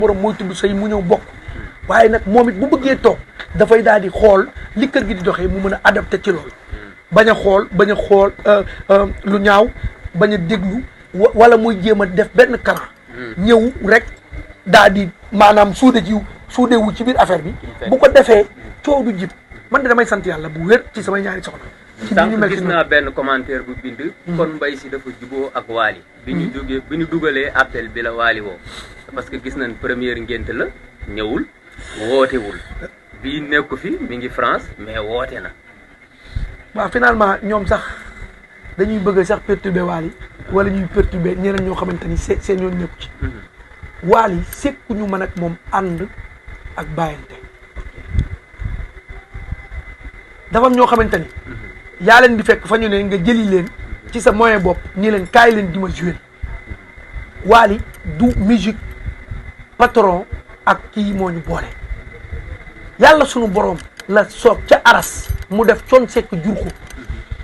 borom mooy tudd sëy mu ñëw bokk waaye nag moom it bu bëggee toog dafay daal di xool li kër gi di doxee mu mën a adapté ci loolu bañ a xool lu ñaaw bañ a déglu wala muy jéem a def benn kalan ñëw rek daal di maanaam suudewu ci biir affaire bi bu ko defee coow du jib man de damay sant yàlla bu wér ci samay ñaari soxna sànq gis naa benn commentaire bu bind kon Mbaye Sy dafa juboo ak Wally bi ñu dugalee appel bi la Wally woo parce que gis nañ première ngénte la ñëwul wootewul bii nekku fi mi ngi France mais woote na waaw finalement ñoom sax dañuy bëgg sax perturber Wally wala ñuy perturber ñeneen ñoo xamante ni seen yoon nekku ci Wally sekkuñu mën ak moom ànd ak bàyyante dafa am ñoo xamante ni yaa leen di fekk fa ñu ne nga jëli leen ci sa moyen bopp nii leen kaay leen di ma jouer Wally du musique patron ak kii moo ñu boole yàlla sunu borom la soob ca aras mu def Thione Seck jur ko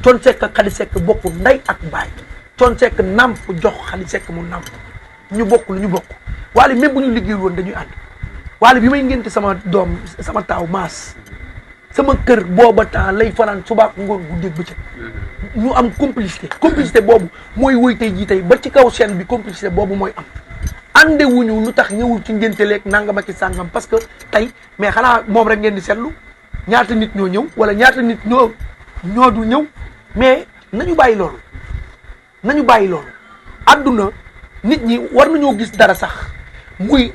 Thione Seck ak Khady Seck bokk ndey ak baay Thione Seck namp jox Khady Seck mu namp ñu bokk lu ñu bokk Wally même bu ñu liggéeyul woon dañuy ànd Wally bi may ngénte sama doom sama taaw maas sama kër booba temps lay fanaan suba ngoon guddeeg bëccëg ñu am complicité boobu mooy woy tey jii tey ba ci kaw scène bi complicité boobu mooy am ànde wuñu lu tax ñëwul ci ngénte leeg nangam ak sàngam parce que tey mais xanaa moom rek ngeen di seetlu ñaata nit ñoo ñëw wala ñaata nit ñoo du ñëw mais nañu bàyyi loolu àdduna nit ñi war nañoo gis dara sax muy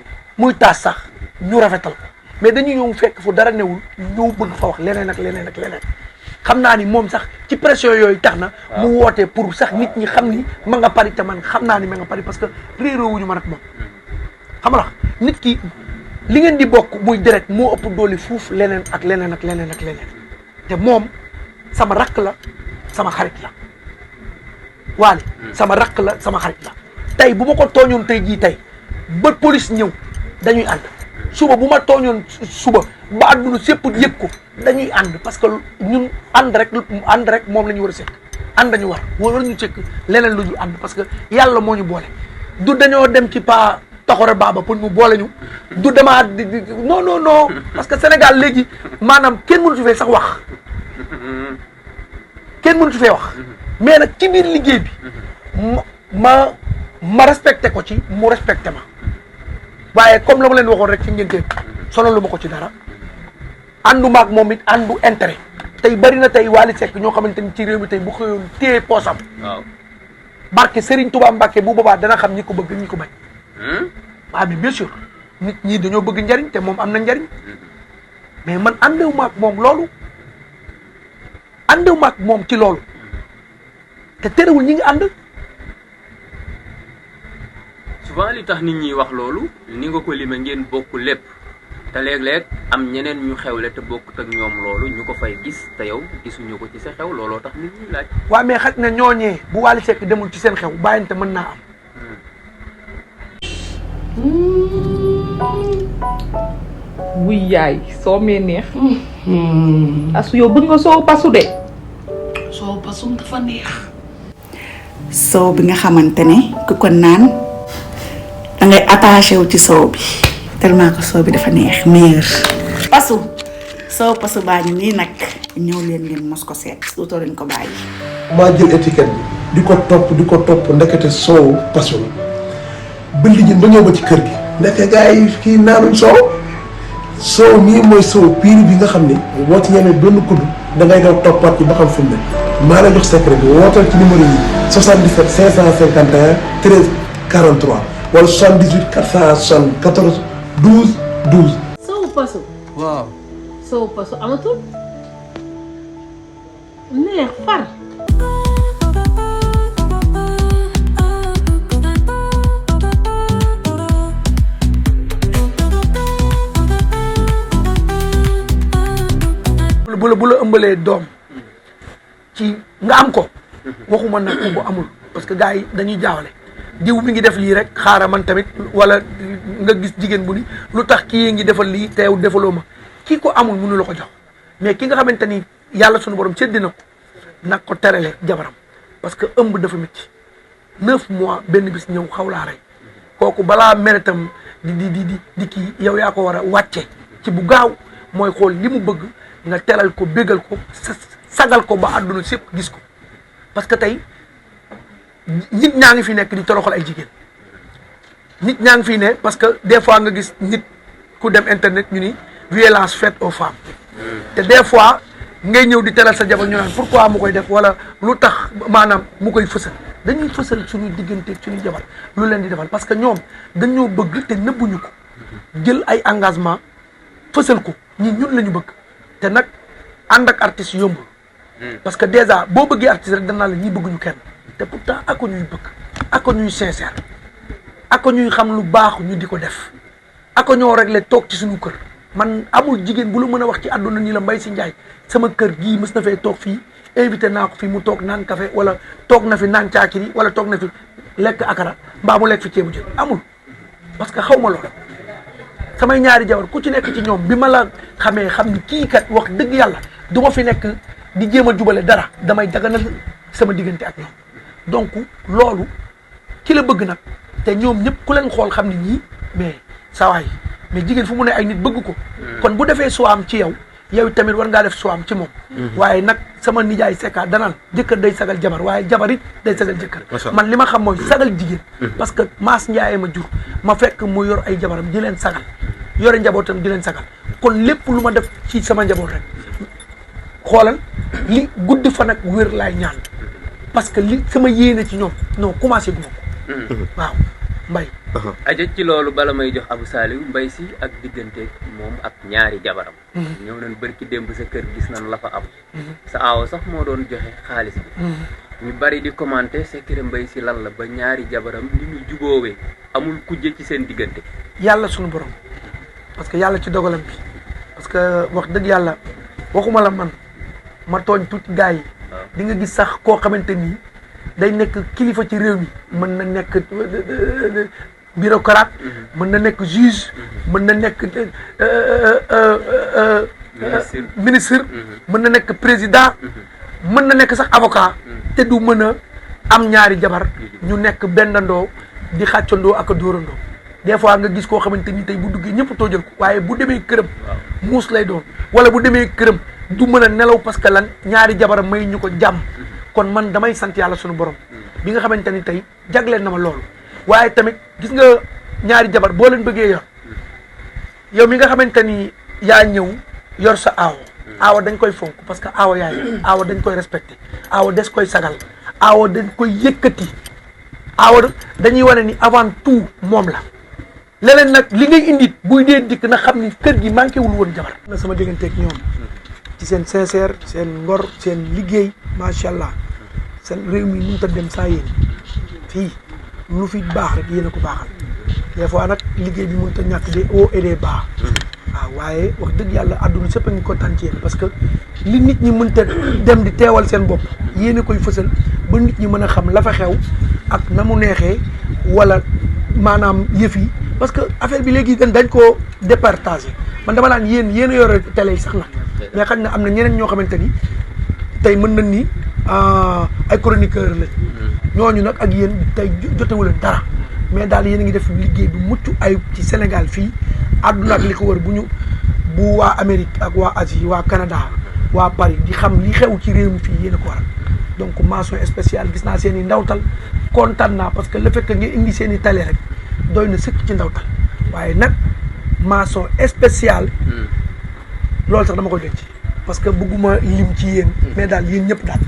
taas sax ñu rafetal ko mais dañu ñëw fekk fu dara newul ñëw bëgg fa wax leneen ak leneen xam naa ni moom sax ci pression yooyu tax na mu woote pour sax nit ñi xam ni ma nga Paris te man xam naa ni ma nga Paris parce que réeroowuñu man ak moom xam nga nit ki li ngeen di bokk muy deret moo ëpp doole fuuf leneen ak leneen te moom sama rakk la sama xarit la Wally sama rakk la sama xarit la tey bu ma ko tooñoon tey jii tey ba police ñëw dañuy ànd suba bu ma tooñoon suba ba àdduna sépp yëg ko dañuy ànd parce que ñun ànd rek moom la ñu war a sekk ànd dañu war ñu sekk leneen lu ñu ànd parce que yàlla moo ñu boole du dañoo dem ci pa taxore baaba pour mu boole ñu du demaat non parce que Sénégal léegi maanaam kenn mënu ci fee sax wax mais nag ci biir liggéey bi ma respecté ko ci mu respecté ma waaye comme la ma leen waxoon rek ci ngénte sonal lu ma ko ci dara ànduma ak moom it àndu intérêt tey bari na tey Wally Seck ñoo xamante ni ci réew mi tey bu xëyoon téye poosam barke Serigne Touba Mbacké bu boobaa dana xam ñi ko bëgg ñi ko bañ waaw mais bien sûr nit ñi dañoo bëgg njariñ te moom am na njariñ mais man àndewuma ak moom ci loolu te terewul ñi ngi ànd souvent li tax nit ñi wax loolu ni nga ko lime ngeen bokk lépp te léeg-léeg am ñeneen ñu xewle te bokkut ak ñoom loolu ñu ko fay gis te yow gisuñu ko ci sa xew looloo tax nit ñi laaj waaw mais xaj na ñooñee bu Wally Seck demul ci seen xew bàyyante mën naa am wuy yaay soo mee neex asu yow bëgg nga soow pasu de soow pasum dafa neex soow bi nga xamante ne ku ko naan dangay attaché wu ci soow bi tellement que soow bi dafa neex meilleur pasu soow pasu baa ngi nii nag ñëw leen ngeen mos ko seet dootoo leen ko bàyyi maa jël étiquette bi di ko topp ndekete soow pasu la ba lijjën ba ñëw ba ci kër gi ndeke gars yi kii naanuñ soow mii mooy soow piir bi nga xam ne boo ci ñemee benn kudd dangay daw toppaat ci ba xam fi mu ne maa la jox secret bi wootal ci numéro yi 77 551 13 43 wala 78 474 12 12. soow pasu. waaw. soow pasu amatul. neex far. bu la ëmbalee doom ci nga am ko waxuma nag ko bu amul parce que gars yi dañuy jaawale diw mi ngi def lii rek xaaral man tamit wala nga gis jigéen bu ni lu tax kii ngi defal lii teew defaloo ma kii ko amul mënu la ko jox mais ki nga xamante ni yàlla sunu borom sédd na ko nag ko terale jabaram parce que ëmb dafa métti 9 mois benn bis ñëw xaw laa rey kooku balaa mere tam di kii yow yaa ko war a wàcce ci bu gaaw mooy xool li mu bëgg nga teral ko bégal ko sagal ko ba àdduna sépp gis ko parce que tey nit ñaa ngi fi nekk di toroxal ay jigéen nit ñaa ngi fi ne parce que des fois nga gis nit ku dem internet ñu ni violence faite aux femmes te des fois ngay ñëw di teral sa jabar ñu naan pourquoi mu koy def wala lu tax maanaam mu koy fësal dañuy fësal suñu digganteeg suñu jabar lu leen di defal parce que ñoom dañoo bëgg te nëbbuñu ko jël ay engagement fësal ko ñun la ñu bëgg te nag ànd ak artiste yombul parce que déjà boo bëggee artiste rek danaa la ñi bëgguñu kenn te pourtant ako ñuy bëgg ako ñuy sincère ako ñuy xam lu baax ñu di ko def ako ñoo réglé toog ci suñu kër man amul jigéen bu la mën a wax ci àdduna ni la Mbaye Sy Ndiaye sama kër gii mës na fee toog fii invité naa ko fi mu toog naan café wala toog na fi naan caakiri wala toog na fi lekk akara mbaa mu lekk fi ceebu jën amul parce que xaw ma loolu samay ñaari jabar ku ci nekk ci ñoom bi ma la xamee xam ni kii kat wax dëgg yàlla du ma fi nekk di jéem a jubale dara damay daganal sama diggante ak ñoom donc loolu ki la bëgg nag te ñoom ñëpp ku leen xool xam ni ñii mais sawaay mais jigéen fu mu ne ay nit bëgg ko kon bu defee suwaam ci yow tamit war ngaa def suwaam ci moom waaye nag sama nijaay Secka danaan jëkkër day sagal jabar waaye jabar it day sagal jëkkër man li ma xam mooy sagal jigéen parce que Maas Ndiaye ma jur ma fekk mu yor ay jabaram di leen sagal yore njabootam di leen sagal kon lépp lu ma def ci sama njaboot rek xoolal li gudd fan ak wér laay ñaan parce que li sama yéene ci ñoom non commencé guma ko waaw Mbaye aja ci loolu bala may jox Abou Saliou Mbaye Sy ak digganteeg moom ak ñaari jabaram ñëw nañ bërki démb sa kër gis nañ la fa am sa aawo sax moo doon joxe xaalis bi ñu bari di commenter secret Mbaye Sy lan la ba ñaari jabaram li ñu juboowee amul kujje ci seen diggante yàlla suñu borom parce que yàlla ci dogalam bi parce que wax dëgg yàlla waxuma la man ma tooñ tuuti gars yi di nga gis sax koo xamante nii day nekk kilifa ci réew mi mën na nekk bureaucrate mën na nekk juge mën na nekk ministre mën na nekk président mën na nekk sax avocat te du mën a am ñaari jabar ñu nekk bendandoo di xàccandoo ak a dóorandoo des fois nga gis koo xamante ni tey bu duggee ñëpp toojal ko waaye bu demee këram muus lay doon wala bu demee këram du mën a nelaw parce que lan ñaari jabaram may ñu ko jàmm kon man damay sant yàlla sunu borom bi nga xamante ni tey jagleel na ma loolu waaye tamit gis nga ñaari jabar boo leen bëggee yor yow mi nga xamante ni yaa ñëw yor sa aawo dañ koy fonk parce que aawo yaay aawo dañ koy respecté aawo des koy sagal aawo dañ koy yëkkati aawo dañuy wane ni avant tout moom la leneen nag li ngay indi buy dee dikk na xam ni kër gi manqué wul woon jabar na sama digganteeg ñoom ci seen sincère seen ngor seen liggéey macha allah seen réew mi mënut a dem saa yéen fii lu fi baax rek yéen a ko baaxal des fois nag liggéey bi mënut a ñàkk des hauts et des bas waaw waaye wax dëgg yàlla àdduna sëpp a ngi kontaan ci yéen parce que li nit ñi mënta dem di teewal seen bopp yéen a koy fësal ba nit ñi mën a xam la fa xew ak na mu neexee wala maanaam yëf yi parce que affaire bi léegi dañ koo départagé man dama naan yéen a yore télé yi sax nag mais xam na am na ñeneen ñoo xamante ni tey mën nañ ni ay chroniqueur la ñooñu nag ak yéen tey jotewu leen dara mais daal yéen a ngi def liggéey bu mucc ayib ci Sénégal fii àdduna ak li ko wër bu waa Amérique ak waa Asie waa Canada waa Paris di xam li xew ci réew mi fii yéen a ko waral donc mention spéciale gis naa seen i ndawtal kontaan naa parce que le fait que ngeen indi seen i télé rek doy na sëkk ci ndawtal waaye nag mention spéciale loolu sax dama koy denc parce que bëgguma lim ci yéen mais daal yéen ñëpp daal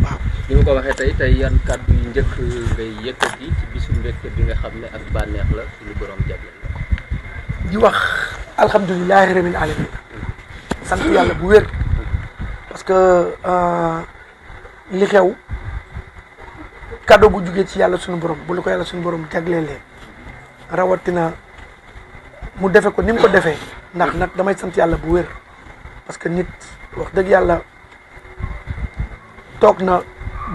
waaw ni ma ko waxee tey yan kàddu yu njëkk ngay yëkkati ci bisu mbégte bi nga xam ne ak bànneex la suñu borom jagleel la di wax alhamdulilahi rabbil alamin sant yàlla bu wér parce que li xew cadeau bu jugee ci yàlla suñu borom bu la ko yàlla suñu borom jagleelee rawatina mu defe ko ni mu ko defee ndax nag damay sant yàlla bu wér parce que nit wax dëgg yàlla toog na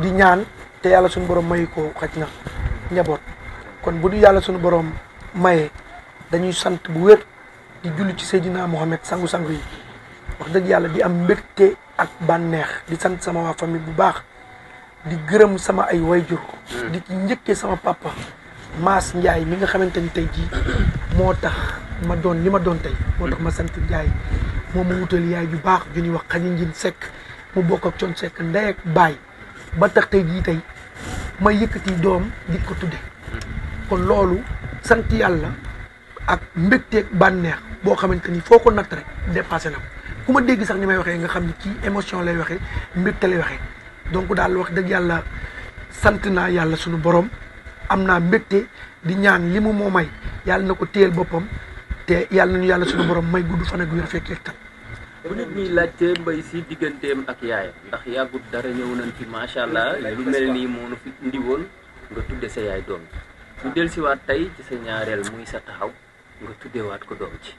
di ñaan te yàlla suñu borom mayu ko xaj na njaboot kon bu du yàlla suñu borom mayee dañuy sant bu wér di julli ci Seydina Mohamed sangu-sangu yi wax dëgg yàlla di am mbégte ak bànneex di sant sama waa famille bu baax di gërëm sama ay wayjur di ci njëkkee sama papa Maas Ndiaye mi nga xamante ni tey jii moo tax ma doon li ma doon tey moo tax ma sant Ndiaye moom mu wutal yaay ju baax ju ñuy wax Xañi Njin Seck mu bokk ak Thione Seck ndey ak baay ba tax tey jii tey ma yëkkati doom di ko tudde kon loolu sant yàlla ak mbégteeg bànneex boo xamante ni foo ko natt rek dépassé na ko ku ma dégg sax ni may waxee nga xam ni kii émotion lay waxee mbégte lay waxee donc daal wax dëgg yàlla sant naa yàlla sunu borom am naa mbégte di ñaan li mu moo may yàlla na ko téyel boppam te yàlla nañu yàlla sunu borom may gudd fan ak wér fekk ak tan bu nit ñi laajte Mbaye Sy digganteem ak yaayam ndax yàggut dara ñëw nañ fi macha allah lu mel nii moo nu fi indi woon nga tudde sa yaay doom ji ñu dellusiwaat tey ci sa ñaareel muy sa taxaw nga tuddewaat ko doom ci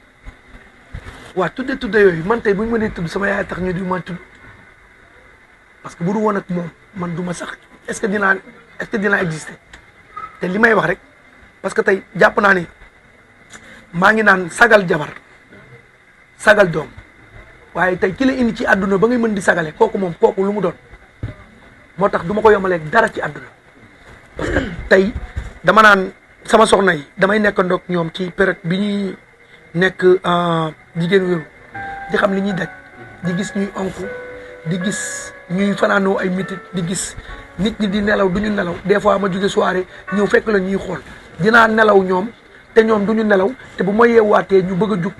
waa tudde yooyu man tey bu ñu mënee tudd sama yaay tax ñu di ma tudd parce que bu du woon ak moom man du ma sax est-ce que dinaa exister te li may wax rek parce que tey jàpp naa ni maa ngi naan sagal jabar sagal doom waaye tey ki la indi ci àdduna ba ngay mën di sagale kooku lu mu doon moo tax du ma ko yomaleeg dara ci àdduna parce que tey dama naan sama soxna yi damay nekkandoog ñoom ci période bi ñuy nekk jigéen wéru di xam li ñuy daj di gis ñuy onk di gis ñuy fanaanoo ay mitit di gis nit ñi di nelaw du ñu nelaw des fois ma jóge soirée ñëw fekk la ñuy xool dinaa nelaw ñoom te ñoom du ñu nelaw te bu ma yeewaatee ñu bëgg a jug